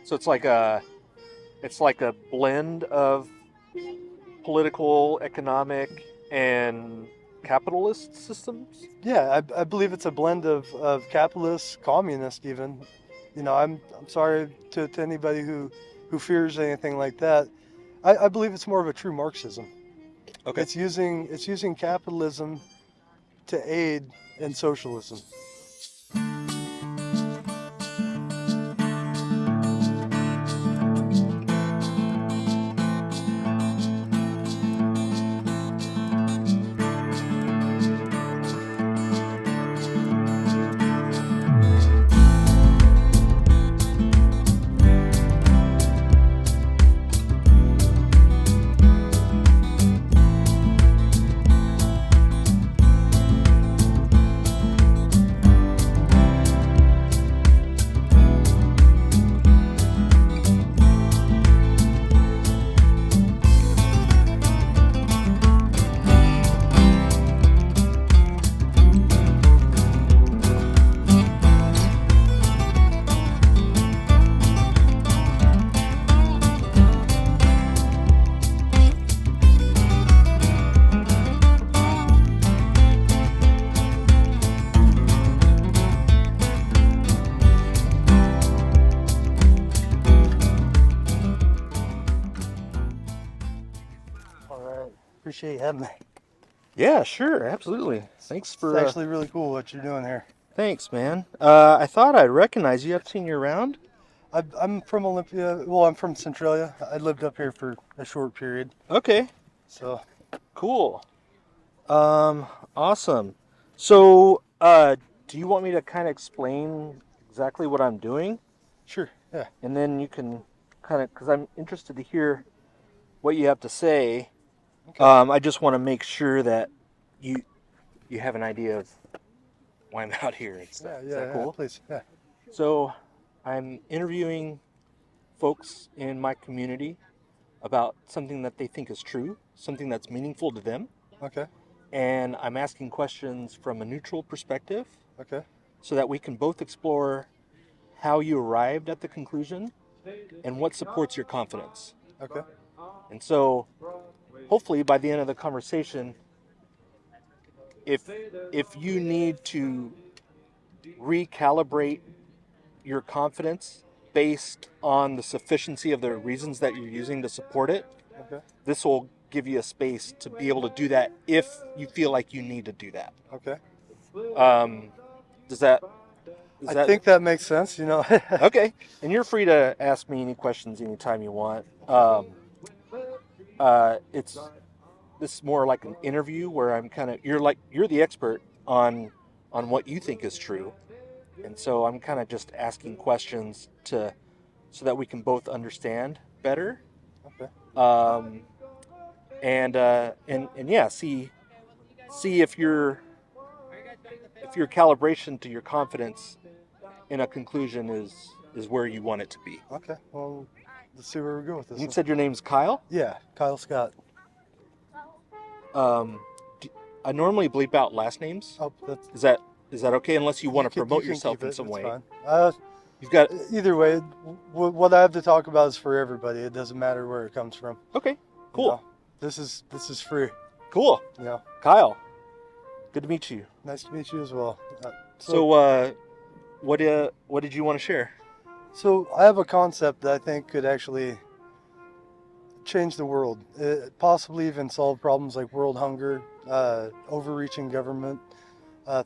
So it's like a blend of political, economic, and capitalist systems. Yeah, I believe it's a blend of capitalist, communist even. I'm sorry to anybody who fears anything like that. I believe it's more of a true Marxism. Okay. It's using capitalism to aid in socialism. All right, appreciate you having me. Yeah, sure, absolutely. Thanks for. It's actually really cool what you're doing here. Thanks, man. I thought I'd recognize you. I've seen you around. I'm from Olympia. Well, I'm from Centralia. I lived up here for a short period. Okay, So, cool. Awesome. So, do you want me to kind of explain exactly what I'm doing? sure, yeah. And then you can kind of, because I'm interested to hear what you have to say. Okay. I just want to make sure that you have an idea of why I'm out here and stuff. Yeah, Is that cool? please, yeah. So, I'm interviewing folks in my community about something that they think is true, something that's meaningful to them, Okay, and I'm asking questions from a neutral perspective okay, so that we can both explore how you arrived at the conclusion and what supports your confidence. okay, And so, hopefully, by the end of the conversation, if you need to recalibrate your confidence based on the sufficiency of the reasons that you're using to support it, okay, this will give you a space to be able to do that if you feel like you need to do that. okay. Does that? I think that makes sense, Okay, and you're free to ask me any questions anytime you want. It's this is more like an interview where I'm kind of you're the expert on what you think is true, and so I'm kind of just asking questions so that we can both understand better. Okay, And yeah, see if your calibration to your confidence in a conclusion is where you want it to be. okay. Well, let's see where we go with this. You said your name's Kyle? Yeah, Kyle Scott. I normally bleep out last names. Oh, that's Is that okay? Unless you want to promote yourself in some way. Fine. You've got Either way, what I have to talk about is for everybody. It doesn't matter where it comes from. okay. Cool. This is free. Cool. Yeah. Kyle, good to meet you. Nice to meet you as well. So what did you want to share? So I have a concept that I think could actually change the world. Possibly even solve problems like world hunger, overreaching government,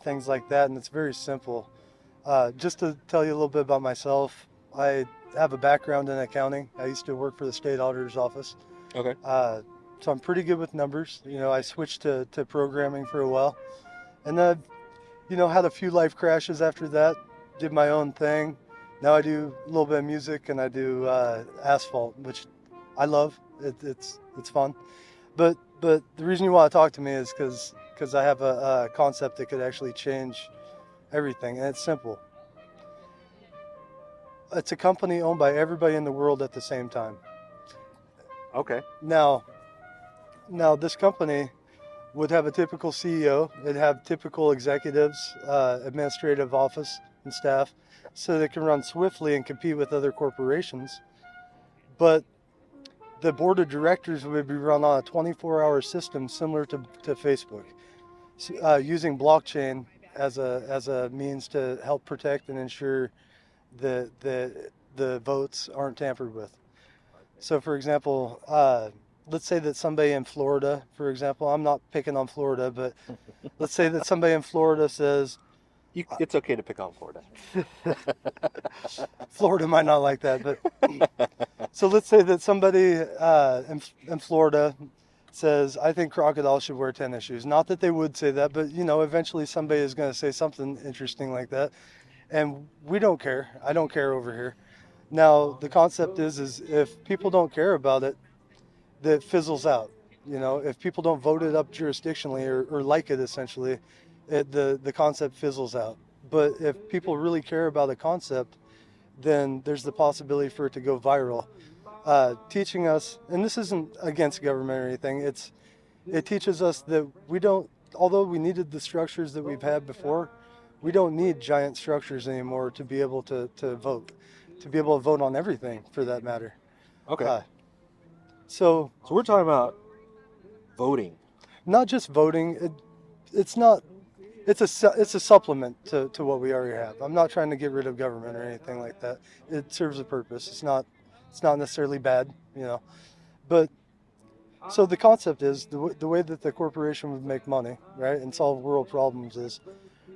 things like that. And it's very simple. Just to tell you a little bit about myself, I have a background in accounting. I used to work for the state auditor's office. Okay. So I'm pretty good with numbers. I switched to programming for a while. And then, had a few life crashes after that, did my own thing. Now I do a little bit of music and I do asphalt, which I love. It's fun. But the reason you want to talk to me is because I have a concept that could actually change everything. And it's simple. It's a company owned by everybody in the world at the same time. Okay. Now this company would have a typical CEO. It'd have typical executives, administrative office and staff. so they can run swiftly and compete with other corporations. But the board of directors would be run on a 24-hour system similar to Facebook, using blockchain as a means to help protect and ensure the votes aren't tampered with. So, for example, let's say that somebody in Florida, for example, I'm not picking on Florida, but let's say that somebody in Florida says, It's okay to pick on Florida. Florida might not like that, but so let's say that somebody in Florida says, I think crocodiles should wear tennis shoes. Not that they would say that, but eventually somebody is going to say something interesting like that. And we don't care. I don't care over here. Now, the concept is if people don't care about it, that fizzles out. If people don't vote it up jurisdictionally or like it, essentially, the concept fizzles out. But if people really care about a concept, then there's the possibility for it to go viral. Teaching us, and this isn't against government or anything, it teaches us that although we needed the structures that we've had before, we don't need giant structures anymore to be able to vote, to be able to vote on everything for that matter. Okay. So we're talking about voting. Not just voting. It's a supplement to what we already have. I'm not trying to get rid of government or anything like that. It serves a purpose. It's not necessarily bad, But so the concept is the way that the corporation would make money, right, and solve world problems is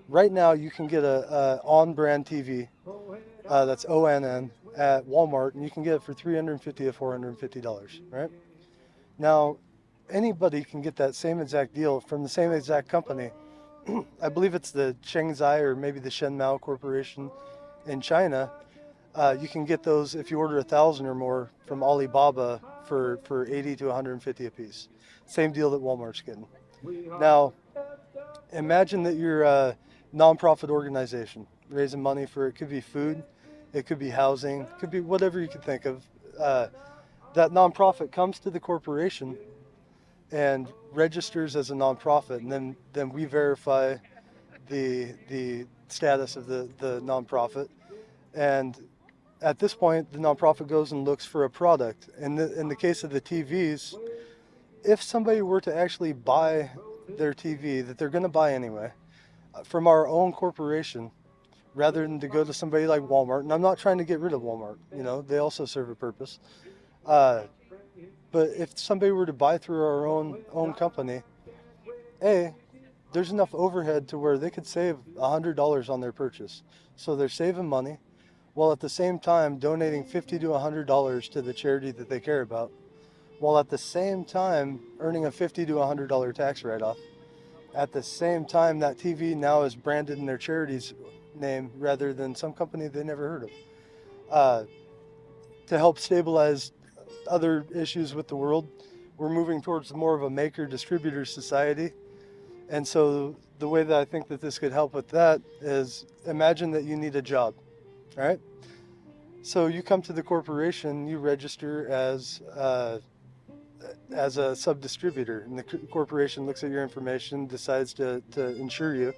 right now you can get a on-brand TV that's ONN at Walmart, and you can get it for $350 to $450, right? Now, anybody can get that same exact deal from the same exact company. I believe it's the Shenzai or maybe the Shenmao Corporation in China. You can get those if you order 1,000 or more from Alibaba for $80 to $150 a piece. Same deal that Walmart's getting. Now, imagine that you're a nonprofit organization raising money for, it could be food, it could be housing, it could be whatever you could think of. That nonprofit comes to the corporation and registers as a nonprofit, and then we verify the status of the nonprofit. And at this point, the nonprofit goes and looks for a product. In the case of the TVs, if somebody were to actually buy their TV that they're going to buy anyway from our own corporation, rather than to go to somebody like Walmart, and I'm not trying to get rid of Walmart, they also serve a purpose. But if somebody were to buy through our own company, there's enough overhead to where they could save $100 on their purchase. So they're saving money, while at the same time donating $50 to $100 to the charity that they care about, while at the same time earning a $50 to $100 tax write-off. At the same time, that TV now is branded in their charity's name rather than some company they never heard of. To help stabilize other issues with the world, we're moving towards more of a maker-distributor society. And so the way that I think that this could help with that is, imagine that you need a job, right? So you come to the corporation, you register as a sub-distributor, and the corporation looks at your information, decides to insure you.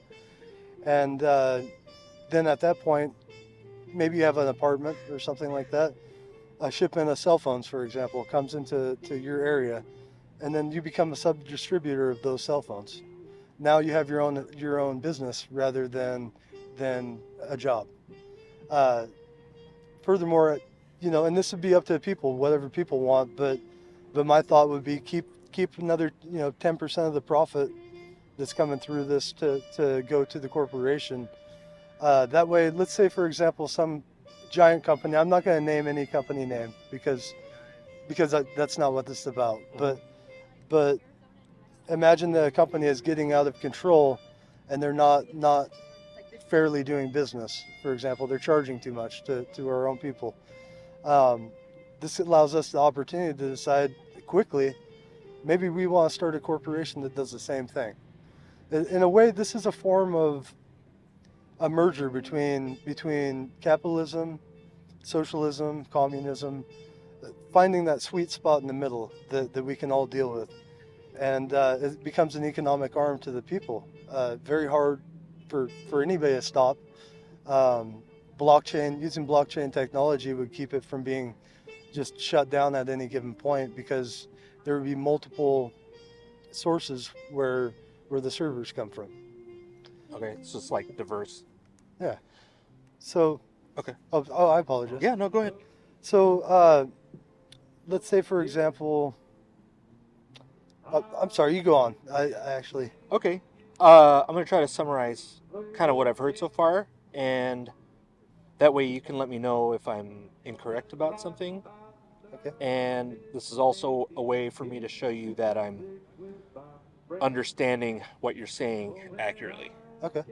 And then at that point, maybe you have an apartment or something like that. A shipment of cell phones, for example, comes into your area, and then you become a sub-distributor of those cell phones. Now you have your own business rather than a job. Furthermore, and this would be up to people, whatever people want, but my thought would be keep another 10% of the profit that's coming through this to go to the corporation. That way, let's say, for example, some giant company, I'm not going to name any company name because that's not what this is about, but imagine that a company is getting out of control and they're not fairly doing business. For example, they're charging too much to our own people. This allows us the opportunity to decide quickly, maybe we want to start a corporation that does the same thing. In a way, this is a form of a merger between capitalism, socialism, communism, finding that sweet spot in the middle that we can all deal with. And it becomes an economic arm to the people. Very hard for anybody to stop. using blockchain technology would keep it from being just shut down at any given point, because there would be multiple sources where the servers come from. Okay, so it's like diverse. Yeah. So, Okay. oh, I apologize. Yeah, no, go ahead. So, let's say, for example, I'm sorry, you go on. I actually. Okay. I'm going to try to summarize kind of what I've heard so far, and that way you can let me know if I'm incorrect about something. Okay. And this is also a way for me to show you that I'm understanding what you're saying accurately. Okay.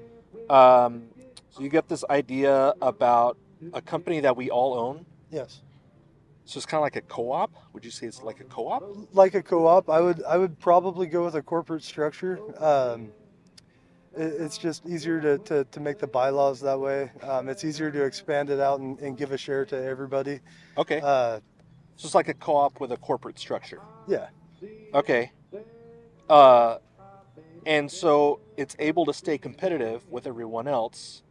So you get this idea about a company that we all own. Yes. So it's kind of like a co-op. Would you say it's like a co-op? Like a co-op, I would probably go with a corporate structure. It's just easier to make the bylaws that way. It's easier to expand it out and give a share to everybody. Okay. Uh, So it's like a co-op with a corporate structure. yeah. Okay. And so it's able to stay competitive with everyone else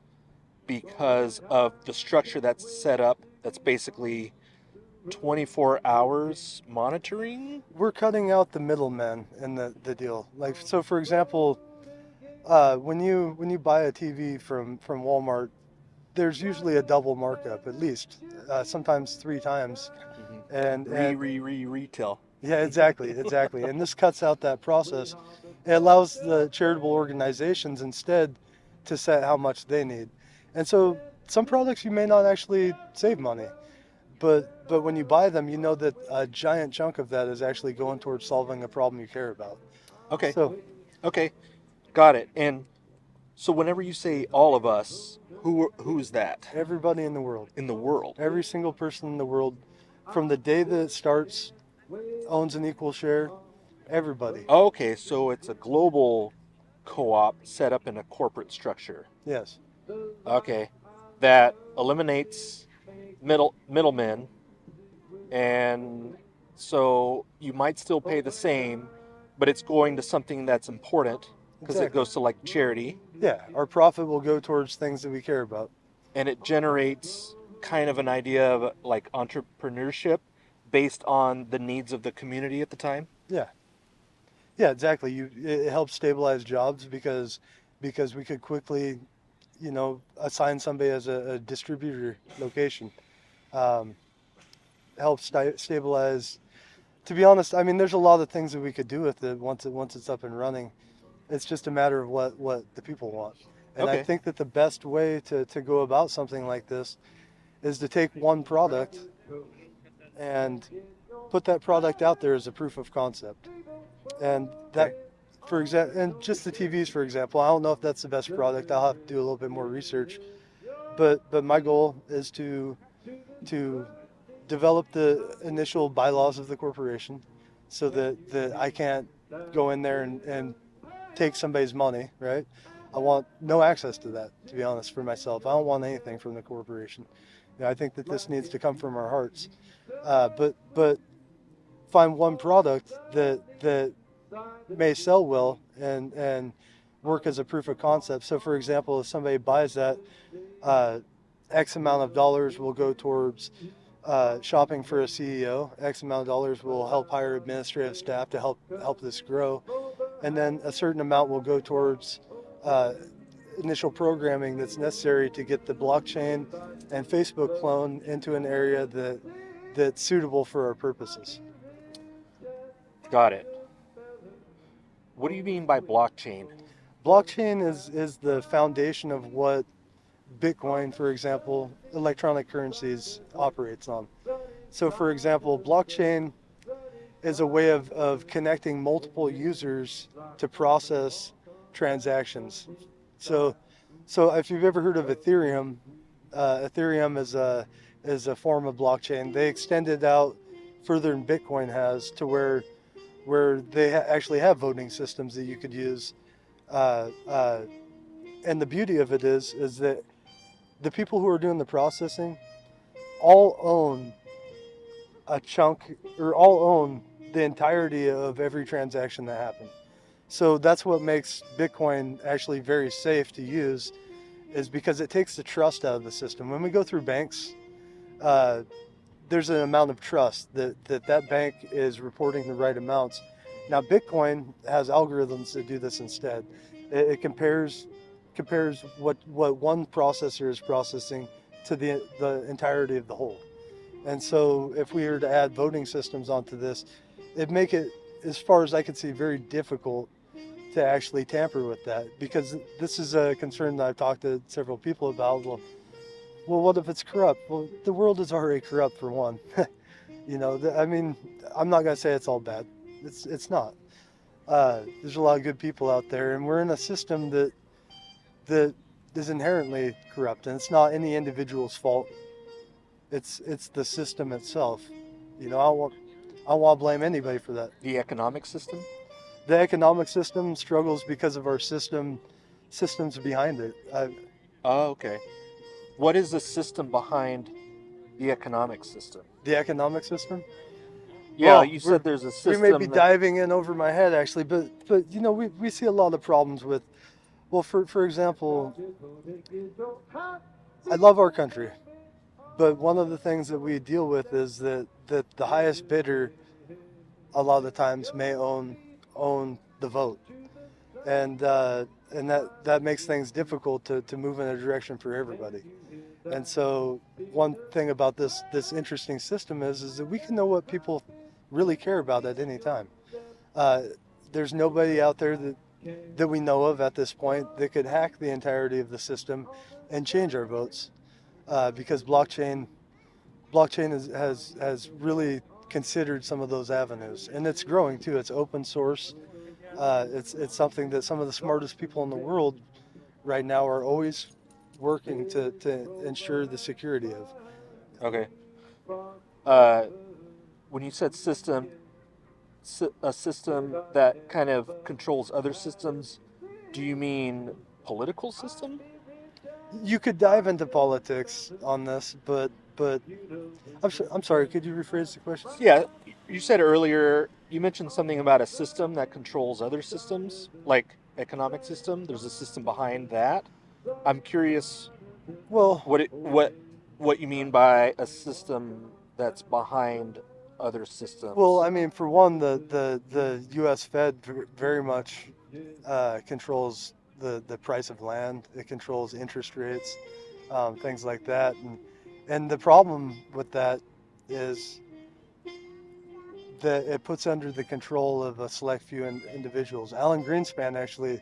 because of the structure that's set up, that's basically 24 hours monitoring. We're cutting out the middlemen in the deal. Like, so for example, when you buy a TV from Walmart, there's usually a double markup, at least, sometimes 3 times. And Retail. yeah, exactly. And this cuts out that process. It allows the charitable organizations instead to set how much they need. And so some products you may not actually save money, but when you buy them, you know that a giant chunk of that is actually going towards solving a problem you care about. Okay. So Okay. Got it. And so whenever you say all of us, who's that everybody in the world, in the world? every single person in the world, from the day that it starts, owns an equal share. Everybody. Okay, so it's a global co-op set up in a corporate structure. Yes. Okay, that eliminates middlemen, and so you might still pay the same, but it's going to something that's important because it Exactly. goes to like charity, Yeah, our profit will go towards things that we care about. and it generates kind of an idea of like entrepreneurship based on the needs of the community at the time. Yeah. Yeah, exactly. It helps stabilize jobs because we could quickly, assign somebody as a distributor location. Um, Helps stabilize. To be honest, I mean, there's a lot of things that we could do with it once it's up and running. It's just a matter of what the people want. And I Okay. think that the best way to go about something like this is to take one product and put that product out there as a proof of concept. And that, Okay. for example, and just the TVs, for example, I don't know if that's the best product. I'll have to do a little bit more research. But my goal is to develop the initial bylaws of the corporation so that I can't go in there and take somebody's money, right? I want no access to that, to be honest, for myself. I don't want anything from the corporation. I think that this needs to come from our hearts. But find one product that may sell well and work as a proof of concept. So, for example, if somebody buys that, X amount of dollars will go towards shopping for a CEO. X amount of dollars will help hire administrative staff to help this grow, and then a certain amount will go towards initial programming that's necessary to get the blockchain and Facebook clone into an area that's suitable for our purposes. Got it. What do you mean by blockchain? Blockchain is the foundation of what Bitcoin, for example, electronic currencies operates on. So, for example, blockchain is a way of connecting multiple users to process transactions. So if you've ever heard of Ethereum, Ethereum is a form of blockchain. They extended out further than Bitcoin has to where they actually have voting systems that you could use. And the beauty of it is that the people who are doing the processing all own a chunk, or all own the entirety of every transaction that happened. So that's what makes Bitcoin actually very safe to use, is because it takes the trust out of the system. When we go through banks, uh, there's an amount of trust that bank is reporting the right amounts. Now, Bitcoin has algorithms that do this instead. It compares what one processor is processing to the entirety of the whole. And so if we were to add voting systems onto this, it'd make it, as far as I can see, very difficult to actually tamper with that, because this is a concern that I've talked to several people about. Well, what if it's corrupt? Well, the world is already corrupt for one. I mean, I'm not gonna say it's all bad. It's not. There's a lot of good people out there, and we're in a system that is inherently corrupt, and it's not any individual's fault. It's the system itself. I don't want to blame anybody for that. The economic system? The economic system struggles because of our systems behind it. Oh, okay. What is the system behind the economic system? The economic system? Yeah, Well, you said there's a we system. may be diving in over my head actually, but we see a lot of problems with, well, for example, I love our country, but one of the things that we deal with is that the highest bidder a lot of the times may own the vote, and that makes things difficult to move in a direction for everybody. And so one thing about this interesting system is that we can know what people really care about at any time. There's nobody out there that we know of at this point that could hack the entirety of the system and change our votes, because blockchain has really considered some of those avenues, and it's growing too. It's open source. It's something that some of the smartest people in the world right now are always working to ensure the security of. Okay. When you said system, a system that kind of controls other systems, do you mean political system? You could dive into politics on this, but I'm sorry. Could you rephrase the question? Yeah, you said earlier, you mentioned something about a system that controls other systems, like economic system. There's a system behind that. I'm curious Well, what you mean by a system that's behind other systems. well, I mean, for one, the U.S. Fed very much controls the price of land. It controls interest rates, things like that, and the problem with that is that it puts under the control of a select few individuals. Alan Greenspan actually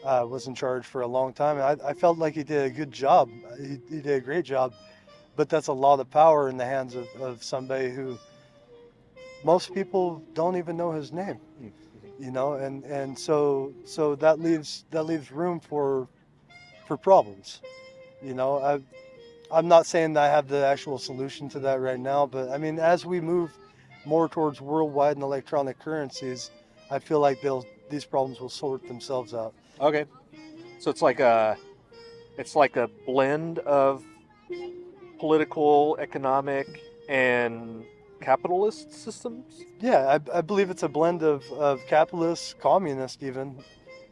was in charge for a long time, and I felt like he did a good job. He did a great job, but that's a lot of power in the hands of somebody who most people don't even know his name, and so that leaves room for problems. I'm not saying that I have the actual solution to that right now, but I mean, as we move more towards worldwide and electronic currencies, I feel like these problems will sort themselves out. Okay, so it's like a blend of political, economic, and capitalist systems. Yeah, I believe it's a blend of capitalist, communist even.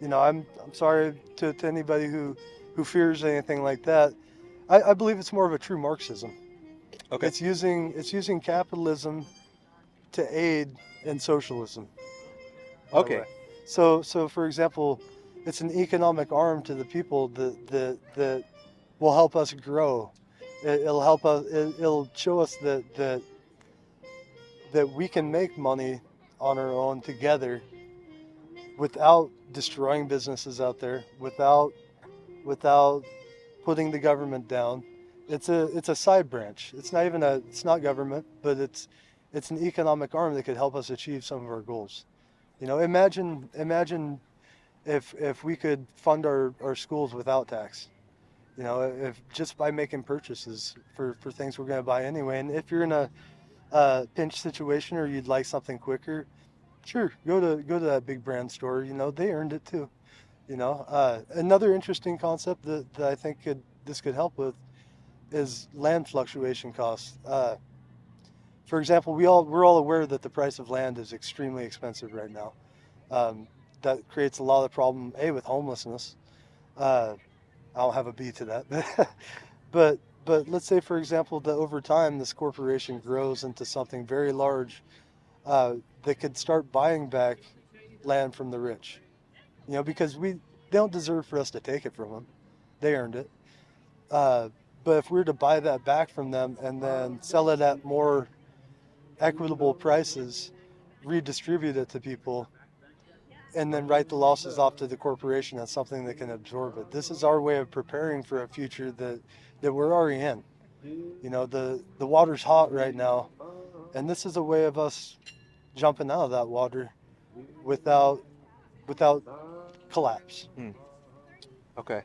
I'm sorry to anybody who fears anything like that. I believe it's more of a true Marxism. Okay. It's using capitalism to aid in socialism. Okay. So for example, it's an economic arm to the people that will help us grow. It'll help us. It'll show us that we can make money on our own together without destroying businesses out there, without putting the government down. It's a side branch. It's not government, but it's an economic arm that could help us achieve some of our goals. Imagine if we could fund our schools without tax. If just by making purchases for things we're going to buy anyway. And if you're in a pinch situation or you'd like something quicker, sure, go to that big brand store. They earned it too. Another interesting concept that I think this could help with is land fluctuation costs. For example, we're all aware that the price of land is extremely expensive right now. That creates a lot of problem, with homelessness, I don't have a B to that. But let's say, for example, that over time this corporation grows into something very large that could start buying back land from the rich. Because they don't deserve for us to take it from them. They earned it. Uh, but if we were to buy that back from them and then sell it at more equitable prices, redistribute it to people, and then write the losses off to the corporation as something that can absorb it. This is our way of preparing for a future that we're already in. The water's hot right now, and this is a way of us jumping out of that water without collapse. Okay.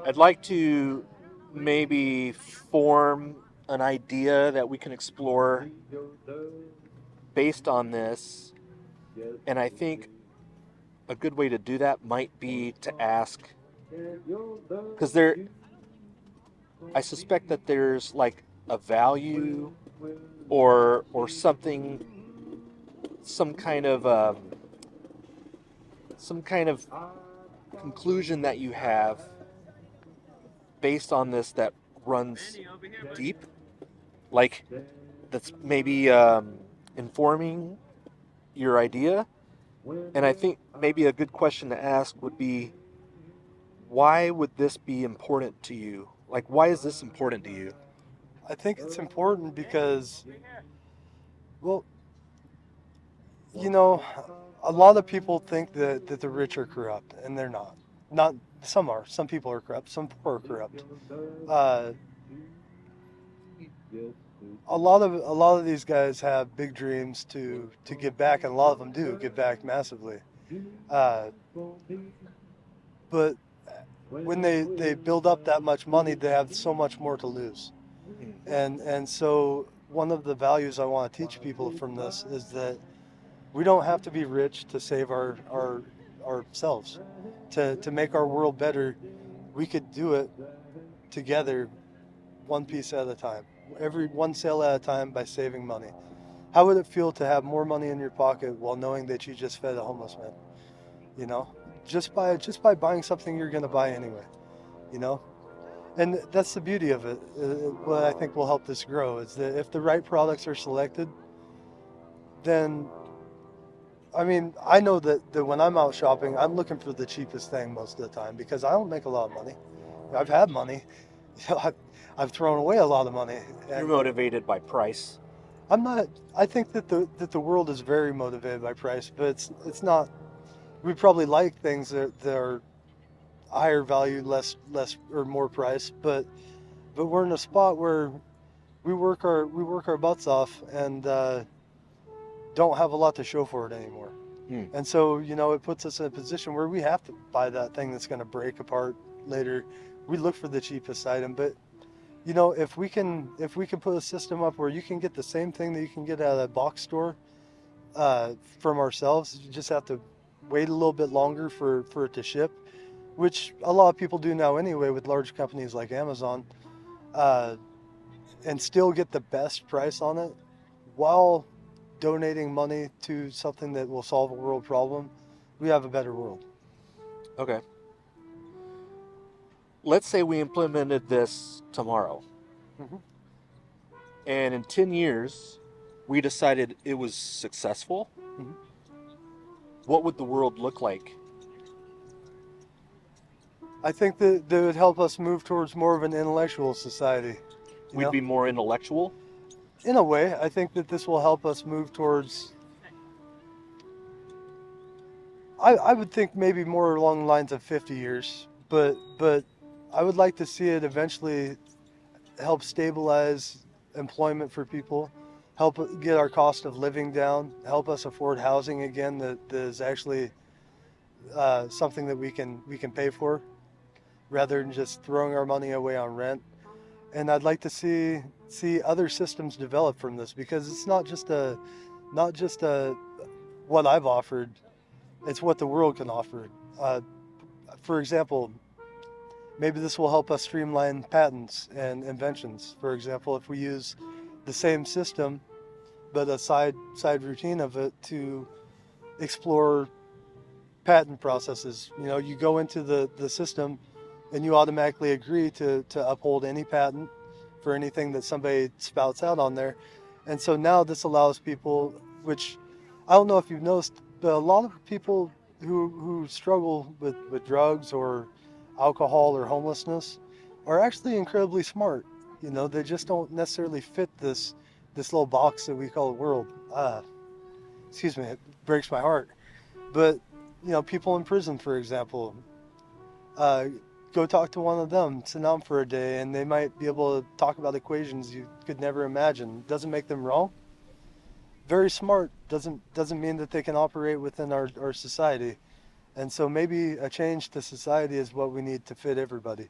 I'd like to maybe form an idea that we can explore based on this. And I think a good way to do that might be to ask, because I suspect that there's like a value or something, some kind of conclusion that you have based on this that runs deep, like that's maybe informing your idea. And I think maybe a good question to ask would be, why would this be important to you? Like, why is this important to you? I think it's important because, well, a lot of people think that the rich are corrupt, and they're not. Not some are. Some people are corrupt. Some poor are corrupt. A lot of these guys have big dreams to give back, and a lot of them do give back massively. Uh, but when they build up that much money, they have so much more to lose. And so one of the values I want to teach people from this is that we don't have to be rich to save ourselves. To make our world better, we could do it together, one piece at a time, every one sale at a time, by saving money. How would it feel to have more money in your pocket while knowing that you just fed a homeless man? You know, just by buying something you're going to buy anyway. You know, and that's the beauty of it. What I think will help this grow is that if the right products are selected, then I mean, I know that when I'm out shopping, I'm looking for the cheapest thing most of the time because I don't make a lot of money. I've had money. I've thrown away a lot of money. You're motivated by price. I'm not. I think that the world is very motivated by price, but it's not. We probably like things that are higher value, less or more price, but we're in a spot where we work our butts off and don't have a lot to show for it anymore. And so, it puts us in a position where we have to buy that thing that's going to break apart later. We look for the cheapest item, but if we can put a system up where you can get the same thing that you can get at a box store from ourselves, you just have to wait a little bit longer for it to ship, which a lot of people do now anyway with large companies like Amazon, and still get the best price on it while donating money to something that will solve a world problem. We have a better world. Okay. Let's say we implemented this tomorrow. Mm-hmm. And in 10 years, we decided it was successful. Mm-hmm. What would the world look like? I think that would help us move towards more of an intellectual society. We'd be more intellectual? In a way, I think that this will help us move towards, I would think maybe more along the lines of 50 years, but I would like to see it eventually help stabilize employment for people, help get our cost of living down, help us afford housing again that is actually something that we can pay for, rather than just throwing our money away on rent. And I'd like to see other systems develop from this, because it's not just a what I've offered, it's what the world can offer. For example, maybe this will help us streamline patents and inventions. For example, if we use the same system, but a side routine of it to explore patent processes. You know, you go into the system and you automatically agree to uphold any patent for anything that somebody spouts out on there. And so now this allows people, which I don't know if you've noticed, but a lot of people who struggle with drugs or alcohol or homelessness are actually incredibly smart. You know, they just don't necessarily fit this little box that we call the world. Excuse me, it breaks my heart. But, you know, people in prison, for example, go talk to one of them, sit down for a day, and they might be able to talk about equations you could never imagine. Doesn't make them wrong. Very smart doesn't mean that they can operate within our society. And so maybe a change to society is what we need to fit everybody.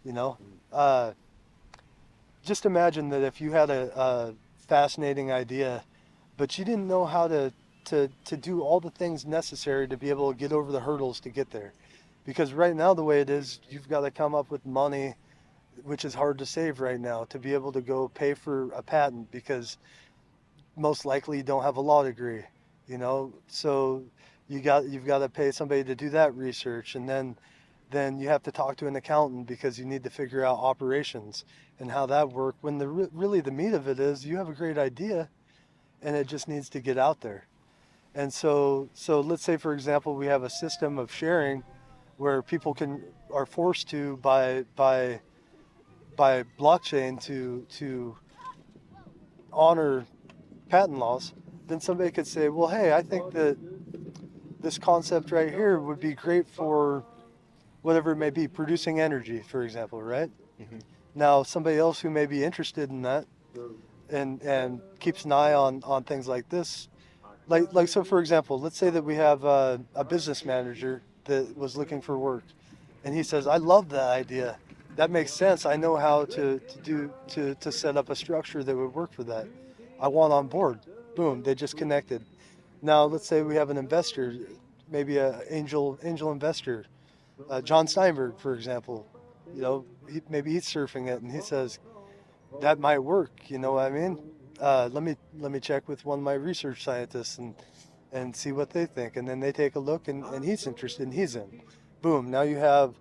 You know, just imagine that if you had a fascinating idea, but you didn't know how to do all the things necessary to be able to get over the hurdles to get there. Because right now, the way it is, you've got to come up with money, which is hard to save right now, to be able to go pay for a patent, because most likely you don't have a law degree, you know. So you've got to pay somebody to do that research, and then you have to talk to an accountant because you need to figure out operations and how that works. When really the meat of it is, you have a great idea, and it just needs to get out there. And so let's say, for example, we have a system of sharing where people are forced to by blockchain to honor patent laws. Then somebody could say, well, hey, I think that this concept right here would be great for whatever it may be, producing energy, for example, right? Mm-hmm. Now, somebody else who may be interested in that and keeps an eye on things like this, like so, for example, let's say that we have a business manager that was looking for work, and he says, I love that idea. That makes sense. I know how to set up a structure that would work for that. I want on board. Boom, they just connected. Now, let's say we have an investor, maybe an angel investor, John Steinberg, for example. You know, maybe he's surfing it, and he says, that might work. You know what I mean? Let me check with one of my research scientists and see what they think. And then they take a look, and he's interested, and he's in. Boom, now you have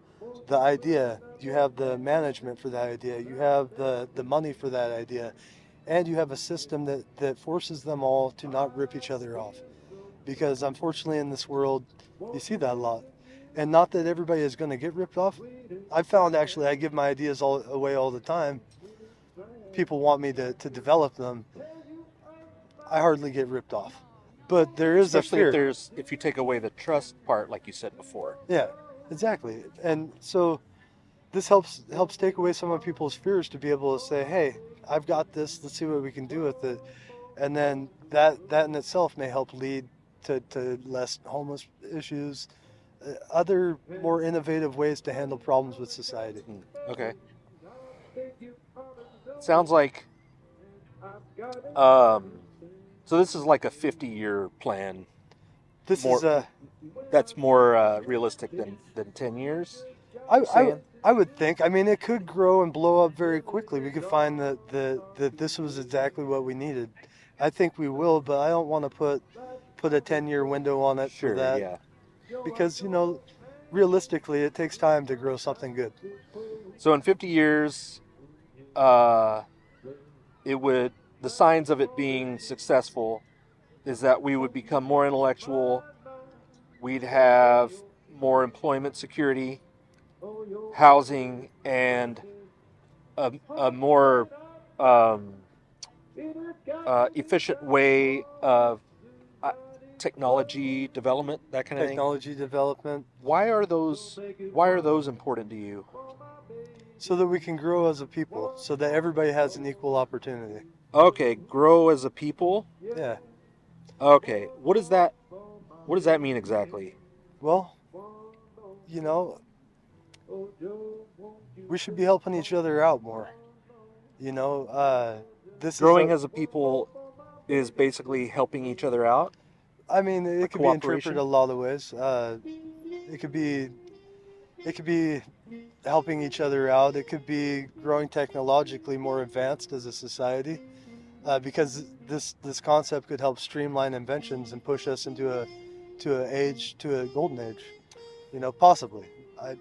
the idea, you have the management for that idea, you have the money for that idea, and you have a system that forces them all to not rip each other off. Because unfortunately in this world, you see that a lot. And not that everybody is going to get ripped off. I found actually I give my ideas away all the time. People want me to develop them. I hardly get ripped off. But there is Especially a fear. if you take away the trust part, like you said before. Yeah, exactly. And so this helps take away some of people's fears to be able to say, hey, I've got this, let's see what we can do with it. And then that in itself may help lead to less homeless issues, other more innovative ways to handle problems with society. Okay. Sounds like so this is like a 50-year plan. This More- is a That's more realistic than 10 years. I would think. I mean, it could grow and blow up very quickly. We could find that this was exactly what we needed. I think we will, but I don't want to put a 10-year window on it Sure, for that. yeah. Because, you know, realistically, it takes time to grow something good. So in 50 years, the signs of it being successful is that we would become more intellectual, we'd have more employment security, housing, and a more efficient way of technology development, that kind of thing. Technology development, Why are those important to you? so that we can grow as a people, so that everybody has an equal opportunity. Okay, grow as a people. Yeah. Okay, what does that mean exactly? Well, you know, we should be helping each other out more. You know, this Growing is as a people is basically helping each other out. I mean, it could be cooperation? interpreted a lot of ways. It could be helping each other out. It could be growing technologically more advanced as a society, because this concept could help streamline inventions and push us into to a golden age, possibly. I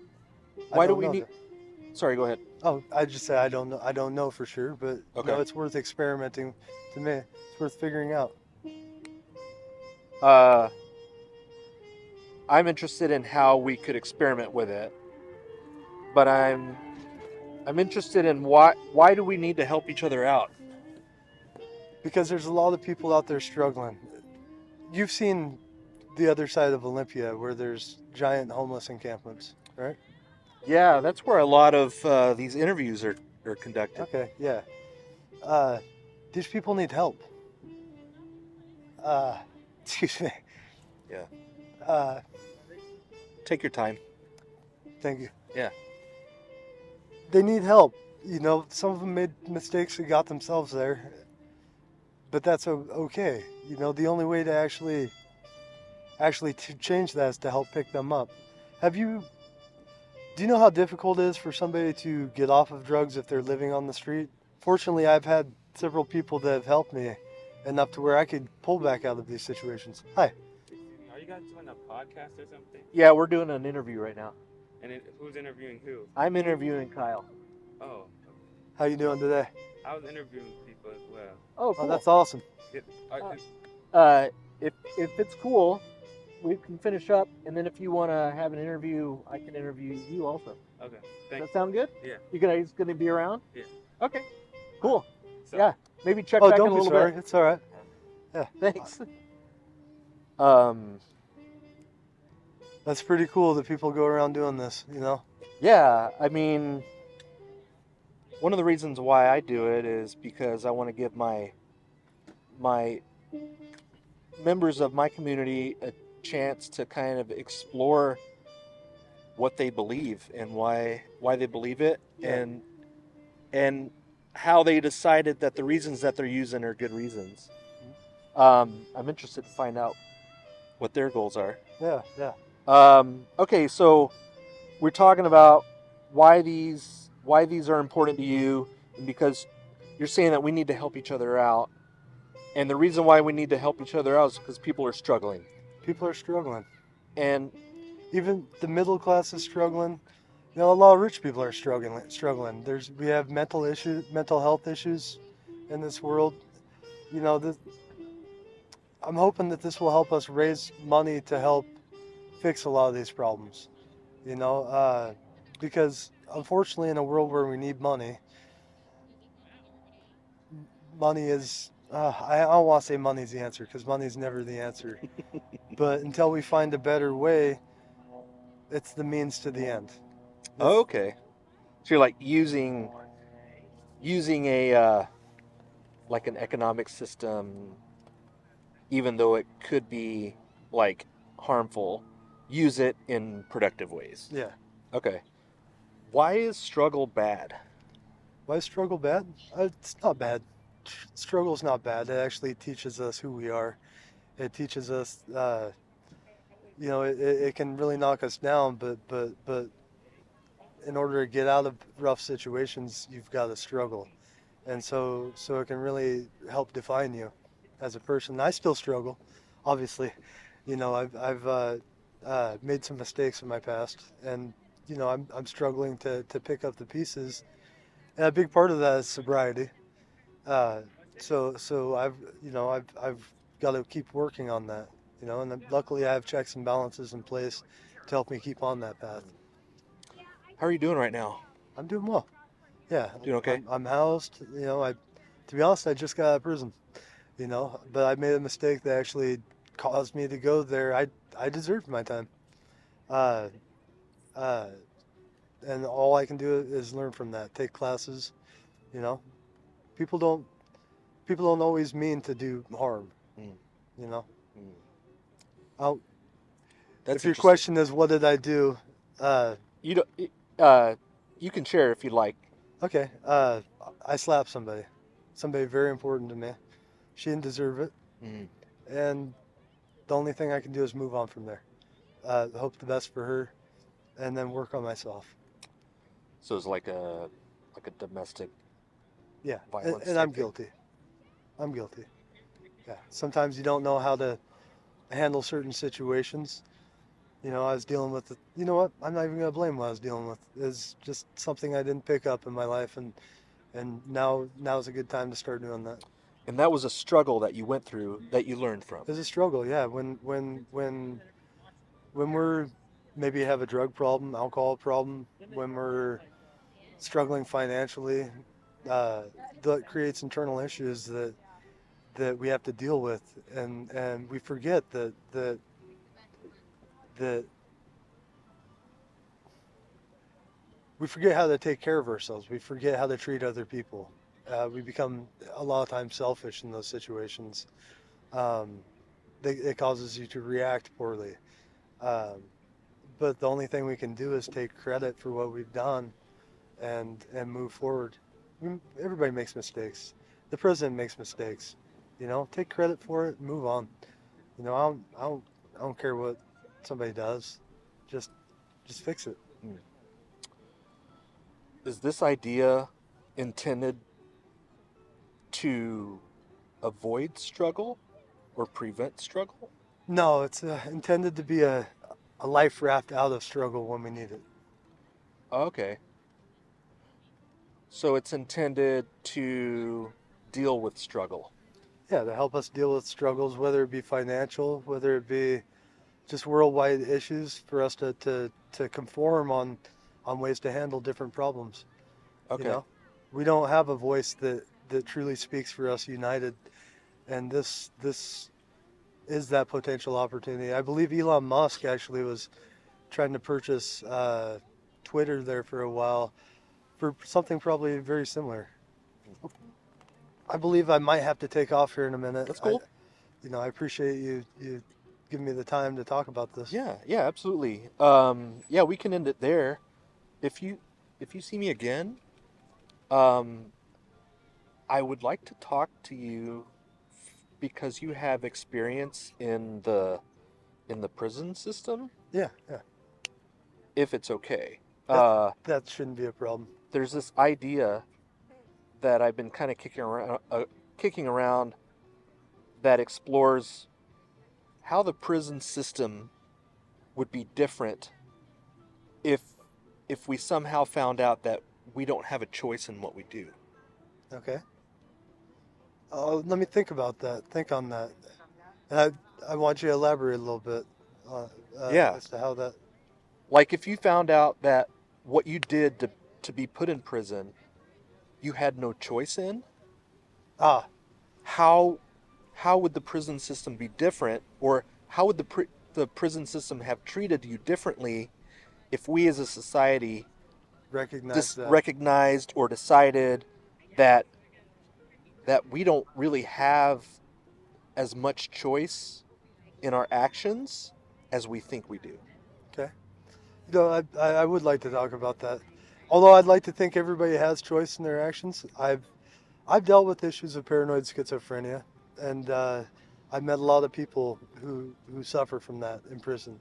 Why do don't we know need? that. Sorry, go ahead. Oh, I just say I don't know for sure, but Okay. it's worth experimenting. To me, it's worth figuring out. I'm interested in how we could experiment with it, but I'm interested in why do we need to help each other out? Because there's a lot of people out there struggling. You've seen the other side of Olympia where there's giant homeless encampments, right? Yeah, that's where a lot of these interviews are conducted. Okay, yeah. These people need help. Excuse me. Yeah. Take your time. Thank you. Yeah. They need help. Some of them made mistakes and got themselves there, but that's okay. The only way to actually to change that is to help pick them up. Do you know how difficult it is for somebody to get off of drugs if they're living on the street? Fortunately, I've had several people that have helped me enough to where I could pull back out of these situations. Hi. Are you guys doing a podcast or something? Yeah, we're doing an interview right now. And who's interviewing who? I'm interviewing Kyle. Oh, How you doing today? I was interviewing people as well. Oh, cool. Oh, that's awesome. If it's cool, we can finish up, and then if you want to have an interview, I can interview you also. Okay, Does thanks. that sound good? Yeah. You guys gonna be around? Yeah. Okay. Cool. So, Yeah. Maybe check Oh, back in don't a be little sorry. bit. It's all right. Thanks. That's pretty cool that people go around doing this. Yeah. I mean, one of the reasons why I do it is because I want to give my members of my community a chance to kind of explore what they believe and why they believe it, Yeah. and how they decided that the reasons that they're using are good reasons. I'm interested to find out what their goals are. Yeah. Okay, so we're talking about why these are important to you, and because you're saying that we need to help each other out, and the reason why we need to help each other out is because people are struggling, People are struggling. and Even the middle class is struggling. A lot of rich people are struggling. We have mental health issues in this world. I'm hoping that this will help us raise money to help fix a lot of these problems. Because unfortunately, in a world where we need money is. I don't want to say money's the answer, because money's never the answer. But until we find a better way, it's the means to the end. okay, so you're like using a like an economic system, even though it could be like harmful, use it in productive ways. Yeah. Okay. Why is struggle bad? Why is struggle bad? It's not bad. Struggle's not bad. It actually teaches us who we are. It teaches us, it can really knock us down, but in order to get out of rough situations, you've got to struggle. And so it can really help define you as a person. I still struggle, obviously. I've made some mistakes in my past, and I'm struggling to pick up the pieces. And a big part of that is sobriety. So I've got to keep working on that, and then luckily I have checks and balances in place to help me keep on that path. How are you doing right now? I'm doing well. Yeah. Doing okay? I'm housed. To be honest, I just got out of prison. But I made a mistake that actually caused me to go there. I deserved my time. And all I can do is learn from that. Take classes. People don't always mean to do harm. Mm. That's If your interesting. question is what did I do? You don't. You can share if you'd like. Okay. I slapped somebody very important to me. She didn't deserve it, Mm. and the only thing I can do is move on from there. Hope the best for her, and then work on myself. So it's like a domestic. Yeah, Violence and I'm type thing. guilty. I'm guilty. Yeah. Sometimes you don't know how to handle certain situations. You know, I was dealing with, you know what, I'm not even going to blame what I was dealing with. It's just something I didn't pick up in my life, and now's a good time to start doing that. And that was a struggle that you went through that you learned from. It's a struggle, yeah. When we're maybe have a drug problem, alcohol problem, when we're struggling financially, that creates internal issues that we have to deal with, and we forget that we forget how to take care of ourselves. We forget how to treat other people. We become a lot of times selfish in those situations. Um, it causes you to react poorly. Um, but the only thing we can do is take credit for what we've done and move forward. Everybody makes mistakes. The president makes mistakes. You know, take credit for it, and move on. You know, I don't care what somebody does. Just fix it. Mm. Is this idea intended to avoid struggle or prevent struggle? No, it's intended to be a life raft out of struggle when we need it. Okay. So it's intended to deal with struggle. Yeah, to help us deal with struggles, whether it be financial, whether it be just worldwide issues, for us to conform on ways to handle different problems. Okay. You know, we don't have a voice that truly speaks for us united, and this is that potential opportunity. I believe Elon Musk actually was trying to purchase Twitter there for a while for something probably very similar. I believe I might have to take off here in a minute. That's cool. I appreciate you giving me the time to talk about this. Yeah, absolutely. Yeah, we can end it there. If you see me again, um, I would like to talk to you because you have experience in the prison system. Yeah. If it's okay. That shouldn't be a problem. There's this idea that I've been kind of kicking around that explores how the prison system would be different if we somehow found out that we don't have a choice in what we do. Okay. Let me think about that. Think on that. And I want you to elaborate a little bit Yeah. as to how that. Like if you found out that what you did to be put in prison, you had no choice in, Ah, how would the prison system be different, or how would the prison system have treated you differently if we as a society recognize that. recognized or decided that we don't really have as much choice in our actions as we think we do. Okay. I would like to talk about that. Although I'd like to think everybody has choice in their actions. I've dealt with issues of paranoid schizophrenia, and I've met a lot of people who suffer from that in prison.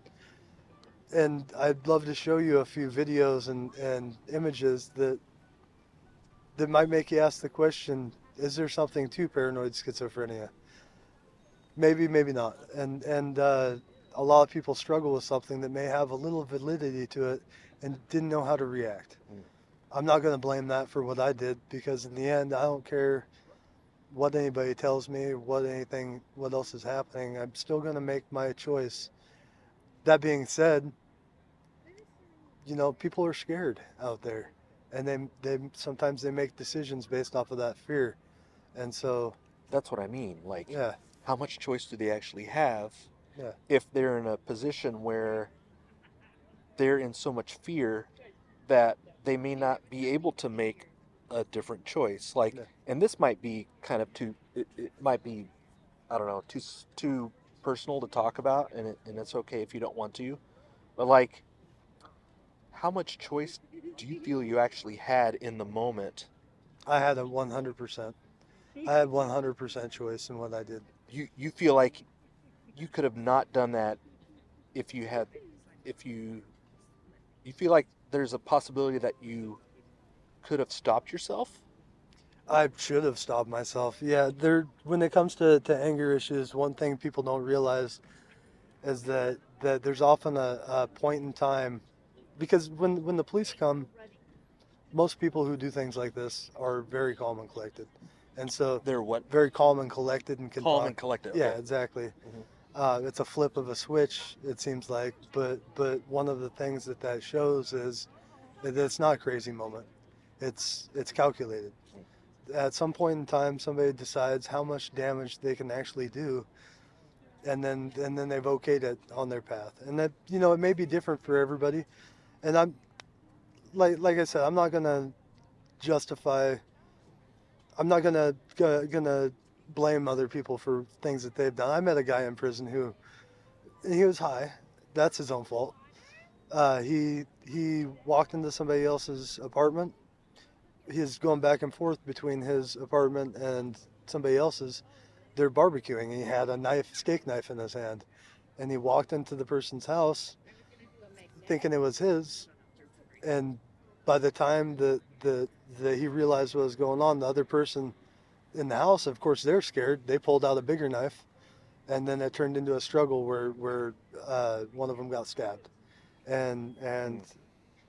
And I'd love to show you a few videos and images that might make you ask the question, is there something to paranoid schizophrenia? Maybe, maybe not. And a lot of people struggle with something that may have a little validity to it and didn't know how to react. Mm. I'm not going to blame that for what I did, because in the end, I don't care what anybody tells me, what else is happening. I'm still going to make my choice. That being said, people are scared out there, and they sometimes they make decisions based off of that fear. And so, That's what I mean. Like, yeah, how much choice do they actually have yeah, if they're in a position where they're in so much fear that they may not be able to make a different choice? Like, yeah. and this might be kind of it might be, I don't know, too personal to talk about, and it's okay if you don't want to. But like, how much choice do you feel you actually had in the moment? I had a 100%. I had 100% choice in what I did. You feel like you could have not done that if you had, if you feel like there's a possibility that you could have stopped yourself? I should have stopped myself. Yeah, when it comes to anger issues, one thing people don't realize is that there's often a point in time, because when the police come, most people who do things like this are very calm and collected, and so They're what? very calm and collected and can Calm talk. and collected. Yeah, Okay. exactly. Mhm. It's a flip of a switch, it seems like, but one of the things that shows is that it's not a crazy moment. It's calculated. At some point in time, somebody decides how much damage they can actually do, and then they've okayed it on their path. And that, it may be different for everybody. And I'm like I said, I'm not gonna justify. I'm not gonna blame other people for things that they've done. I met a guy in prison who he was high. That's his own fault. He walked into somebody else's apartment. He's going back and forth between his apartment and somebody else's. They're barbecuing. He had a steak knife in his hand, and he walked into the person's house thinking it was his. And by the time that he realized what was going on, the other person in the house, of course, they're scared. They pulled out a bigger knife, and then it turned into a struggle where one of them got stabbed. And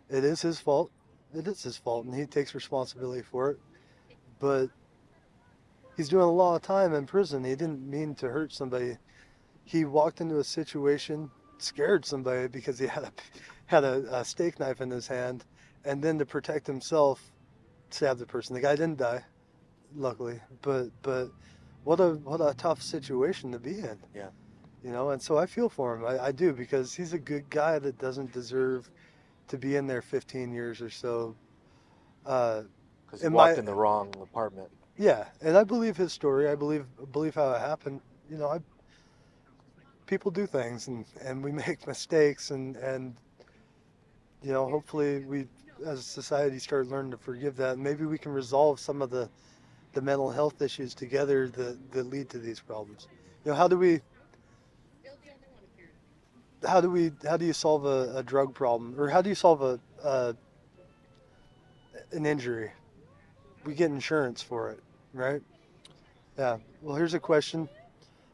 it is his fault. It is his fault, and he takes responsibility for it. But he's doing a lot of time in prison. He didn't mean to hurt somebody. He walked into a situation, scared somebody because he had a steak knife in his hand, and then to protect himself, stabbed the person. The guy didn't die, luckily. But what a tough situation to be in. Yeah. And so I feel for him. I do, because he's a good guy that doesn't deserve to be in there 15 years or so. Because he in walked my- in the wrong apartment. Yeah, and I believe his story. I believe how it happened. People do things, and we make mistakes, and hopefully we as a society start learning to forgive that. And maybe we can resolve some of the mental health issues together that lead to these problems. How do you solve a drug problem, or how do you solve an injury? We get insurance for it, right? Yeah. Well, here's a question.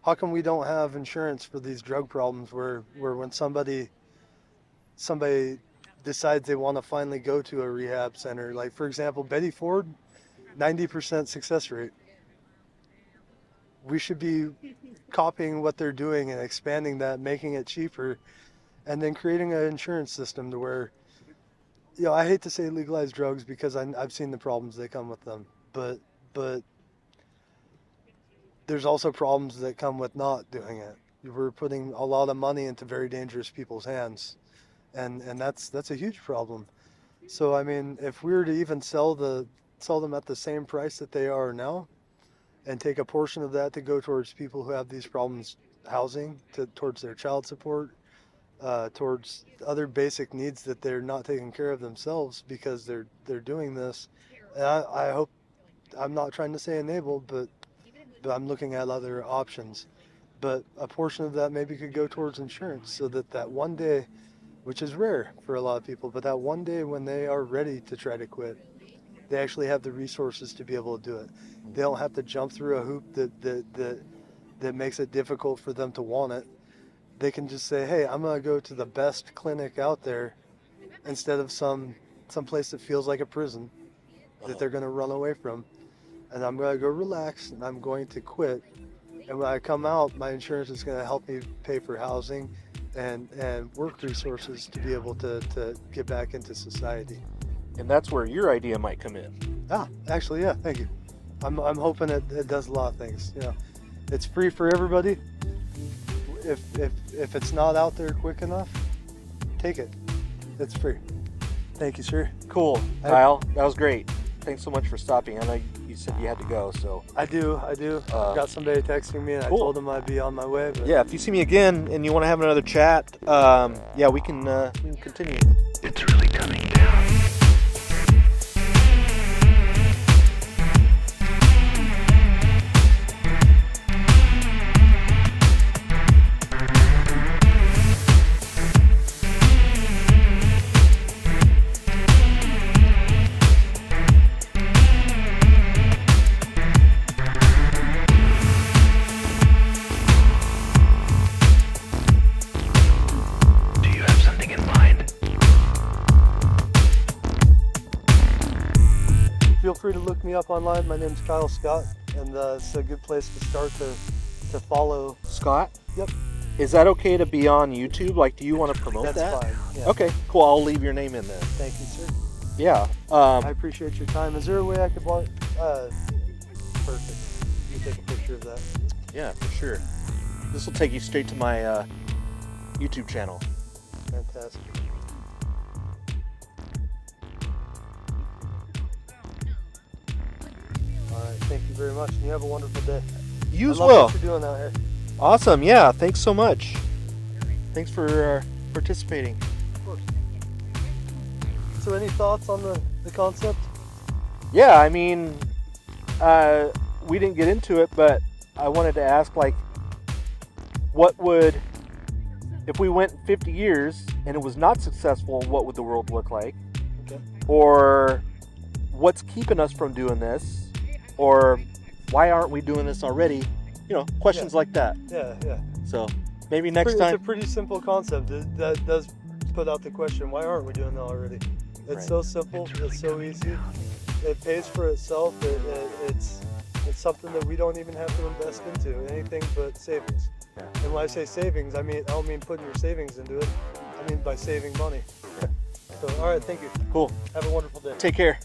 How come we don't have insurance for these drug problems where when somebody decides they want to finally go to a rehab center, like for example, Betty Ford, 90% success rate. We should be copying what they're doing and expanding that, making it cheaper, and then creating an insurance system to where, I hate to say legalize drugs because I've seen the problems that come with them, but there's also problems that come with not doing it. We're putting a lot of money into very dangerous people's hands, and that's a huge problem. So I mean, if we were to even sell them at the same price that they are now, and take a portion of that to go towards people who have these problems, housing, towards their child support, towards other basic needs that they're not taking care of themselves because they're doing this. And I hope, I'm not trying to say enable, but I'm looking at other options. But a portion of that maybe could go towards insurance, so that one day, which is rare for a lot of people, but that one day when they are ready to try to quit, they actually have the resources to be able to do it. They don't have to jump through a hoop that makes it difficult for them to want it. They can just say, hey, I'm going to go to the best clinic out there instead of some place that feels like a prison that they're going to run away from. And I'm going to go relax, and I'm going to quit. And when I come out, my insurance is going to help me pay for housing and work resources to be able to get back into society. And that's where your idea might come in. Actually, yeah, thank you. I'm hoping it does a lot of things. It's free for everybody. If it's not out there quick enough, take it. It's free. Thank you, sir. Cool, Kyle. That was great. Thanks so much for stopping. I know you said you had to go, so. I do. Got somebody texting me, and Cool. I told them I'd be on my way. But Yeah, if you see me again and you want to have another chat, we can continue. It's really coming down. me up online. My name's Kyle Scott, and it's a good place to start to follow. Scott? Yep. Is that okay to be on YouTube? Like, do you want to promote That's that? fine. Yeah. Okay, cool. I'll leave your name in there. Thank you, sir. Yeah. I appreciate your time. Is there a way I could want? Perfect. You take a picture of that. Yeah, for sure. This will take you straight to my YouTube channel. Fantastic. All right. Thank you very much, and you have a wonderful day. You as I love well. what you're doing out here. Awesome. Yeah. Thanks so much. Thanks for participating. Of course. So, any thoughts on the concept? Yeah. I mean, we didn't get into it, but I wanted to ask, like, what would, if we went 50 years and it was not successful, what would the world look like? Okay. Or what's keeping us from doing this? Or why aren't we doing this already? You know, questions like that. Yeah. So maybe next It's time. a pretty simple concept. That does put out the question, why aren't we doing that already? It's Right. so simple. It's so easy. It pays for itself. It's something that we don't even have to invest into. Anything but savings. Yeah. And when I say savings, I don't mean putting your savings into it. I mean by saving money. So, all right, thank you. Cool. Have a wonderful day. Take care.